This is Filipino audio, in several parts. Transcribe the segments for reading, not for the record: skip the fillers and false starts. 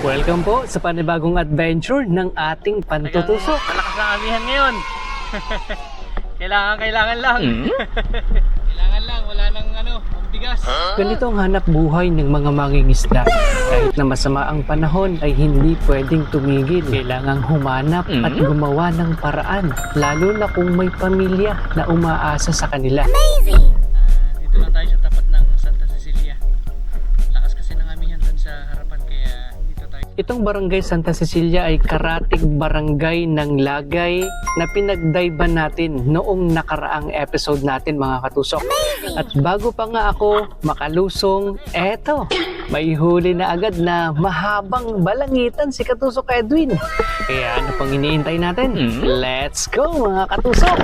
Welcome po sa panibagong adventure ng ating pantutusok. Malakas na amihan ngayon. Kailangan lang. Kailangan lang, wala nang bigas. Ganito ang hanap buhay ng mga mangingisda. Kahit na masama ang panahon ay hindi pwedeng tumigil. Kailangang humanap at gumawa ng paraan. Lalo na kung may pamilya na umaasa sa kanila. Dito lang tayo sa tapat ng Santa Cecilia. Lakas kasi ng amihan dun sa harapan kaya dito tayo. Itong barangay Santa Cecilia ay karatig barangay ng Lagay na pinagdayban natin noong nakaraang episode natin mga katusok. At bago pa nga ako makalusong, eto, may huli na agad na mahabang balangitan si Katusok Edwin. Kaya ano pang iniintay natin? Let's go mga katusok!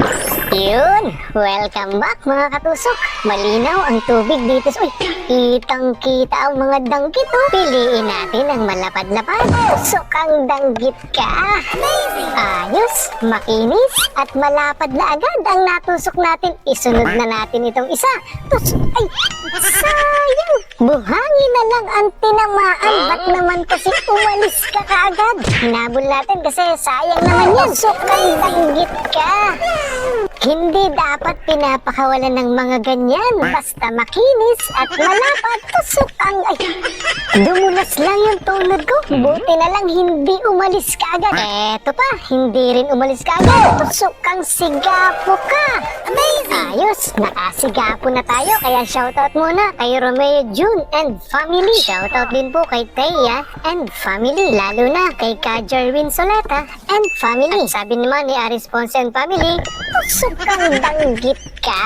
Yun! Welcome back mga katusok! Malinaw ang tubig dito. Uy! Kitang-kita ang mga danggit oh! Piliin natin ang malapad-lapad. Tusok ang danggit ka! Amazing! Ayos, makinis, at malapad na agad ang natusok natin. Isunod na natin itong isa. Tusok! Ay! Sayang! Buhangin na lang ang tinamaan. Ba't naman kasi umalis ka kaagad? Hinabol natin kasi sayang naman yan. Tusok ang danggit ka! Hindi dapat pinapakawalan ng mga ganyan. Basta makinis at malapad, tusok ang... Ay, dumulas lang yung tunod ko. Buti na lang hindi umalis ka agad. Eto pa, hindi rin umalis ka agad. Tusok ang sigapo ka. Amazing! Ayos, nakasigapo na tayo. Kaya shoutout muna kay Romeo June and family. Shoutout din po kay Thea and family. Lalo na kay Ka Jerwin Soleta and family. At sabi naman ni Aris Ponce and family, tusok ang danggit ka.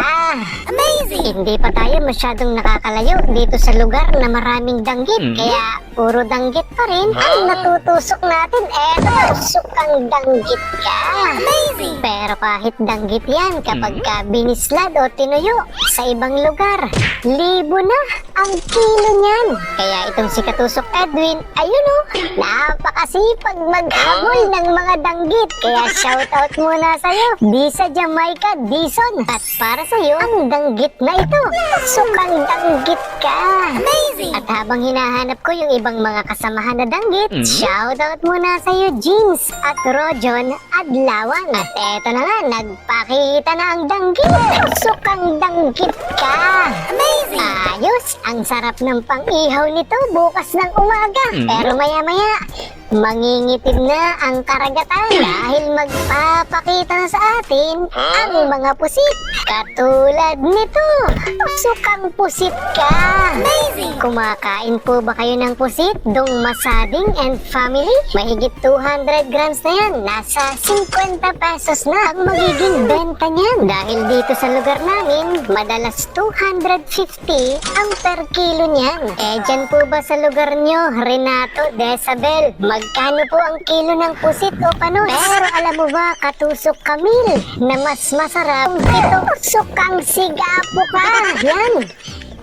Amazing! Hindi pa tayo masyadong nakakalayo dito sa lugar na maraming danggit. Kaya puro danggit pa rin ang natutusok natin. Eto, tusok ang danggit ka. Amazing! Pero kahit danggit yan, kapag ka binislad o tinuyo sa ibang lugar, libo na ang kilo niyan. Kaya itong si Katusok Edwin, ayun o, napakasipag maghabol ng mga danggit. Kaya shoutout muna sa'yo, di sa Jamaica, Dison. At para sa'yo, ang danggit na ito. Tusok ang danggit ka. Amazing! At habang hinahanap ko yung ibang mga kasamahan na danggit, shoutout muna sa'yo, Jeans at Rojon Adlawan. At eto na nga, nagpakita na ang danggit. Tusok ang danggit ka. Amazing! Ayos! Ang sarap ng pang-ihaw nito bukas ng umaga. Pero maya-maya, mangingitim na ang karagatan dahil magpapakita na sa atin ang mga pusit. Katulad nito, tusok ang pusit ka. Amazing! Kumakain po ba kayo ng pusit? Dong Masading and family? Mahigit 200 grams na yan. Nasa 50 pesos na ang magiging benta niyan. Dahil dito sa lugar namin, madalas 250 ang per kilo niyan. Eh dyan po ba sa lugar nyo, Renato, Desabel, magkano po ang kilo ng pusit o panos? Pero alam mo ba, Katusok Camille, na mas masarap ito, tusok ang sigapo ka. Yan!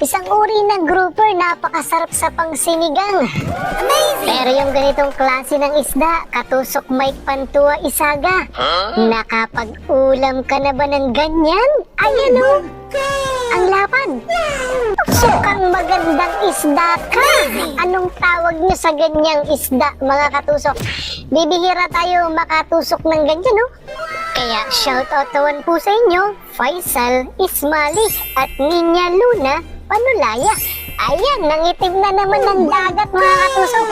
Isang uri ng grouper, napakasarap sa pangsinigang. Amazing! Pero yung ganitong klase ng isda, Katusok Mike Pantua Isaga, nakapag-ulam ka na ba ng ganyan? Ayan o! Ang lapad! Tusok ang magandang isda ka! Anong tawag nyo sa ganyang isda, mga katusok? Bibihira tayo makatusok ng ganyan, no? Kaya shoutout tawan po sa inyo, Faisal Ismali at Ninya Luna Panulaya. Ayan, nangitim na naman ng dagat, mga katusok.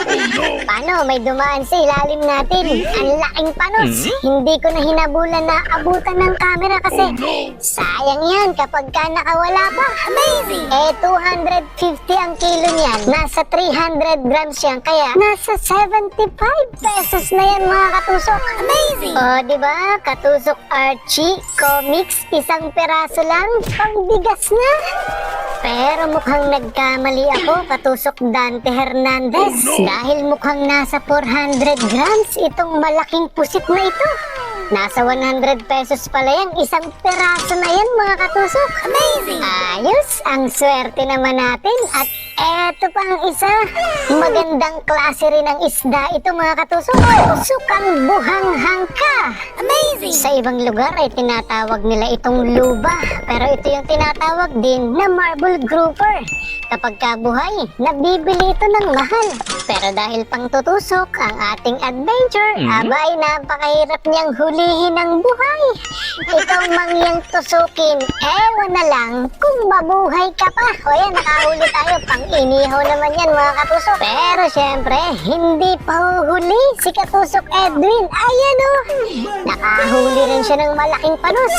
Paano? May dumaan sa ilalim natin. Ang laking panos. Hindi ko na hinabulan na abutan ng camera kasi sayang yan kapag ka nakawala pa. Amazing! Eh, 250 ang kilo niyan. Nasa 300 grams yan. Kaya, nasa 75 pesos na yan, mga katusok. Amazing! O, diba? Katusok Archie Comics, isang peraso lang. Pangbigas na. Pero mukhang nagkamali ako, Katusok Dante Hernandez. Dahil mukhang nasa 400 grams itong malaking pusit na ito. Nasa 100 pesos pala yan. Isang peraso na yan, mga katusok. Amazing! Ayos! Ang swerte naman natin at Eto pa ang isa. Magandang klase rin ng isda ito mga katusok. Sukang buhanghang ka. Amazing! Sa ibang lugar ay tinatawag nila itong luba. Pero ito yung tinatawag din na marble grouper. Kapag kabuhay, nabibili ito ng mahal. Pero dahil pang tutusok ang ating adventure, abay napakahirap niyang hulihin ng buhay. Ikaw mangyang tusukin, ewan na lang kung mabuhay ka pa. O yan, nakahuli tayo. Pang inihaw naman yan mga katusok. Pero syempre, hindi pa huhuli si Katusok Edwin. Ayan o, nakahuli rin siya ng malaking panos.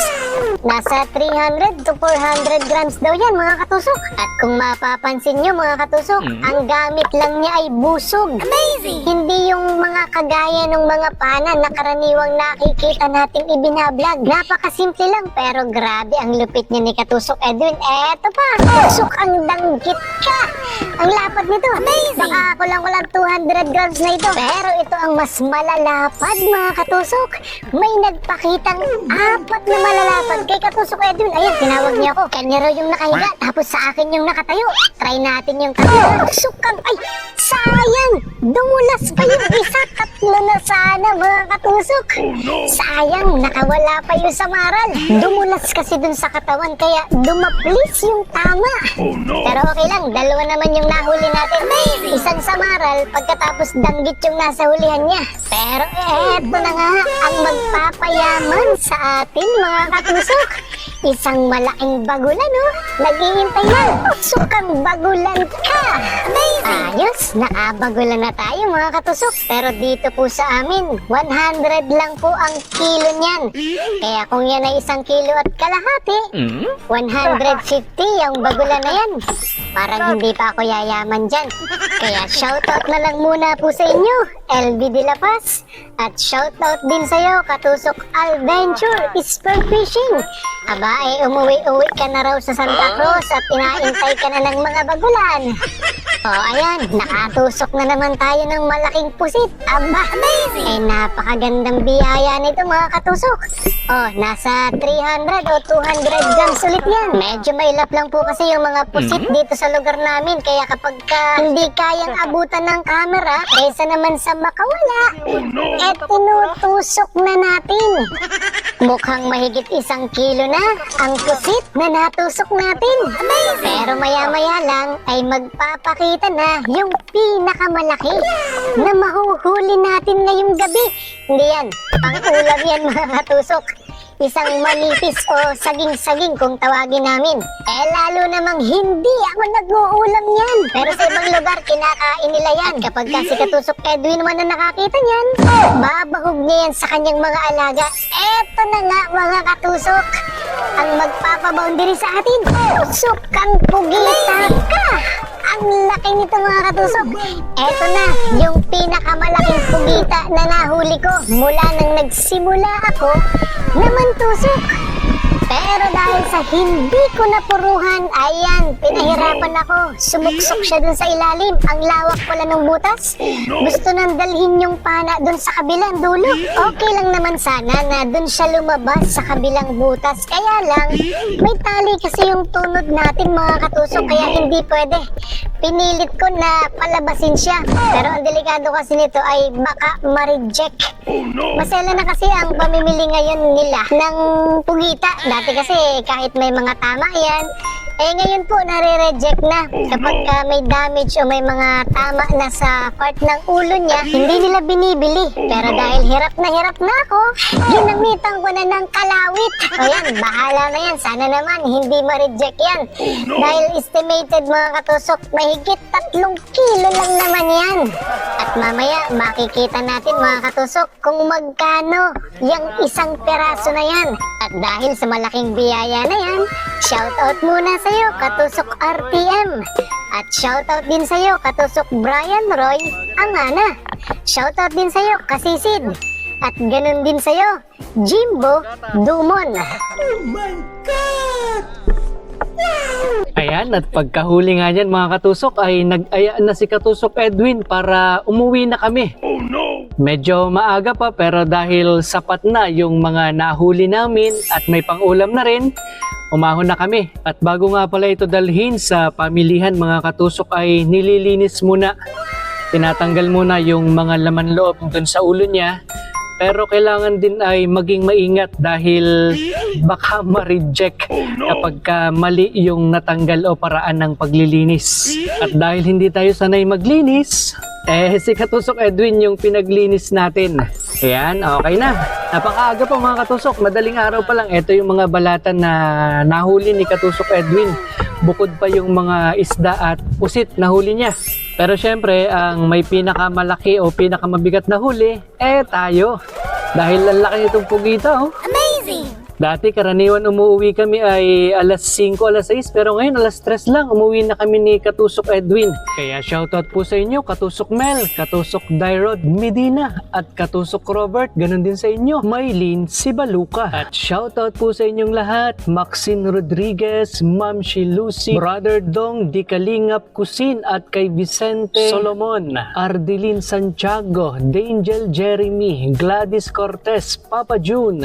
Nasa 300 to 400 grams daw yan mga katusok. At kung mapapansin nyo mga katusok, ang gamit lang niya ay busog. Amazing! Hindi yung mga kagaya ng mga pana na karaniwang nakikita nating ibinablog. Napakasimple lang pero grabe ang lupit niya ni Katusok Edwin. Eto pa, tusok ang danggit ka. Ang lapad nito. Amazing! Baka kulang-kulang 200 grams na ito. Pero ito ang mas malalapad mga katusok. May nagpakitang 4 na malalapad kay Katusok Edwin. Ayan, tinawag niya ako. Kanya raw yung nakahiga, tapos sa akin yung nakatayo. Try natin yung kanya. Sukang, ay, sayang! Dumulas pa yung isa. 3 na sana mga katusok. Sayang, nakawala pa yung samaral. Dumulas kasi dun sa katawan, kaya dumaplis yung tama. Pero okay lang, 2 naman yung nahuli natin. Isang samaral, pagkatapos danggit yung nasa hulihan niya. Pero eto na nga ang magpapayaman sa atin mga katusok. Isang malaking bagulan, oh. Naghihintay lang. Sukang bagulan ka. Ayos, nakabagulan na tayo mga katusok. Pero dito po sa amin, 100 lang po ang kilo niyan. Kaya kung yan ay 1 kilo at kalahati, 150 ang bagulan na yan. Parang hindi pa ako yayaman dyan. Kaya shoutout na lang muna po sa inyo, LB De La Paz. At shoutout din sa'yo, Katusok Adventure Spear Fishing. Aba, umuwi-uwi ka na raw sa Santa Cruz at inaintay ka na ng mga bagulan. O, ayan, nakatusok na naman tayo ng malaking pusit. Aba, amazing! Napakagandang biyaya nito mga katusok. O, nasa 300 o 200 grams ulit yan. Medyo mailap lang po kasi yung mga pusit dito sa lugar namin. Kaya kapag hindi kayang abutan ng camera, kaysa naman sa makawala, tinutusok na natin. Mukhang mahigit 1 kilo na ang pusit na natusok natin. Pero maya-maya lang ay magpapakita na yung pinakamalaki na mahuhuli natin ngayong gabi. Hindi yan, pang-ulam yan mga katusok. Isang manipis o saging-saging kung tawagin namin. Lalo namang hindi ako nag-uulam yan. Pero sa ibang lugar, kinakain nila yan. Kapag kasi Katusok Edwin naman na nakakita niyan, babahog niya yan sa kanyang mga alaga. Eto na nga mga katusok, ang magpapaboundary sa atin. Sukang pugita ka! Ang laki nito mga katusok. Eto na, yung pinakamalaking pugita na nahuli ko mula nang nagsimula ako naman tusok. Pero dahil sa hindi ko napuruhan, ayan, pinahirapan ako. Sumuksok siya dun sa ilalim. Ang lawak pala ng butas. Gusto nang dalhin yung pana dun sa kabilang dulo. Okay lang naman sana na dun siya lumabas sa kabilang butas. Kaya lang, may tali kasi yung tunod natin mga katusok. Kaya hindi pwede. Pinilit ko na palabasin siya. Pero ang delikado kasi nito ay baka ma-reject. Masela na kasi ang pamimili ngayon nila ng pugita. Dati kasi kahit may mga tama yan, ngayon po nare-reject na. Kapag may damage o may mga tama na sa part ng ulo niya, hindi nila binibili. Pero dahil hirap na ako, ginamitan ko na ng kalawit. O yan, bahala na yan. Sana naman hindi ma-reject yan. Dahil estimated mga katusok, mahigit 3 kilo lang naman yan. At mamaya makikita natin mga katusok kung magkano yung 1 peraso na yan. At dahil sa malaking biyaya na yan, shoutout muna sa'yo, Katusok RTM. At shoutout din sa'yo, Katusok Brian Roy Angana. Shoutout din sa'yo, Kasisid. At ganun din sa'yo, Jimbo Dumon. Oh my God! Ayan, at pagkahuli nga dyan mga katusok ay nag-aya na si Katusok Edwin para umuwi na kami. Oh no! Medyo maaga pa pero dahil sapat na yung mga nahuli namin at may pang-ulam na rin, umahon na kami. At bago nga pala ito dalhin sa pamilihan mga katusok ay nililinis muna. Tinatanggal muna yung mga laman loob dun sa ulo niya. Pero kailangan din ay maging maingat dahil baka ma-reject kapag mali yung natanggal o paraan ng paglilinis. At dahil hindi tayo sanay maglinis, si Katusok Edwin yung pinaglinis natin. Ayan, okay na. Napakaaga pa mga katusok, madaling araw pa lang. Ito yung mga balatan na nahuli ni Katusok Edwin. Bukod pa yung mga isda at pusit na huli niya. Pero syempre, ang may pinakamalaki o pinakamabigat na huli, tayo. Dahil ang laki nitong pugita, oh. Amazing! Dati karaniwan umuwi kami ay alas 5, alas 6, pero ngayon alas 3 lang umuwi na kami ni Katusok Edwin. Kaya shoutout po sa inyo, Katusok Mel, Katusok Dairod Medina, at Katusok Robert, ganun din sa inyo, Maylin Sibaluka. At shoutout po sa inyong lahat, Maxine Rodriguez, Ma'am Shi Lucy, Brother Dong Di Kalingap Kusin, at kay Vicente Solomon, Ardelin Santiago, Dangel Jeremy, Gladys Cortez, Papa June,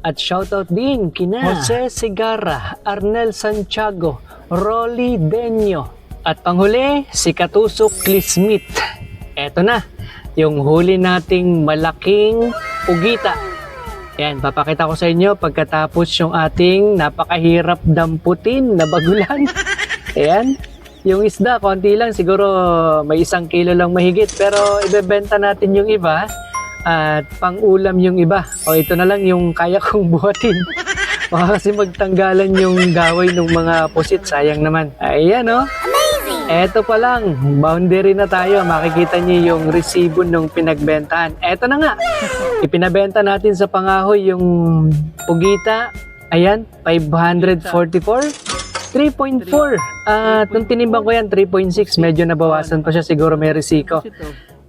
at shoutout din kina Jose Segarra, Arnel Santiago, Rolly Denyo. At panghuli, si Katusok Clismith. Eto na, yung huli nating malaking pugita. Yan, papakita ko sa inyo pagkatapos yung ating napakahirap damputin na bagulan. Ayan, yung isda, konti lang, siguro may 1 kilo lang mahigit. Pero ibebenta natin yung iba at pang-ulam yung iba. O ito na lang yung kaya kong buhatin. Baka kasi magtanggalan yung gaway ng mga pusit. Sayang naman. Ayan o. Amazing! Eto pa lang. Boundary na tayo. Makikita niyo yung resibo ng pinagbentahan. Eto na nga. Ipinabenta natin sa Pangahoy yung pugita. Ayan, 544. 3.4. Nung tinimbang ko yan, 3.6. Medyo nabawasan pa siya. Siguro may resiko.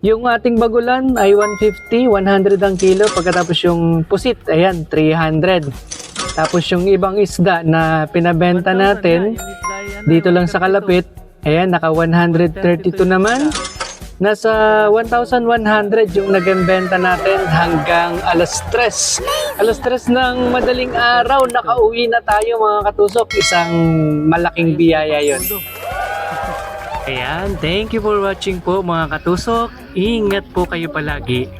Yung ating bagulan ay 150, 100 ang kilo. Pagkatapos yung pusit, ayan, 300. Tapos yung ibang isda na pinabenta natin, dito lang sa kalapit, ayan, naka 132 naman. Nasa 1,100 yung nagembenta natin hanggang alas 3. Alas 3 ng madaling araw, nakauwi na tayo mga katusok. Isang malaking biyaya yon. Ayan, thank you for watching po mga katusok. Ingat po kayo palagi.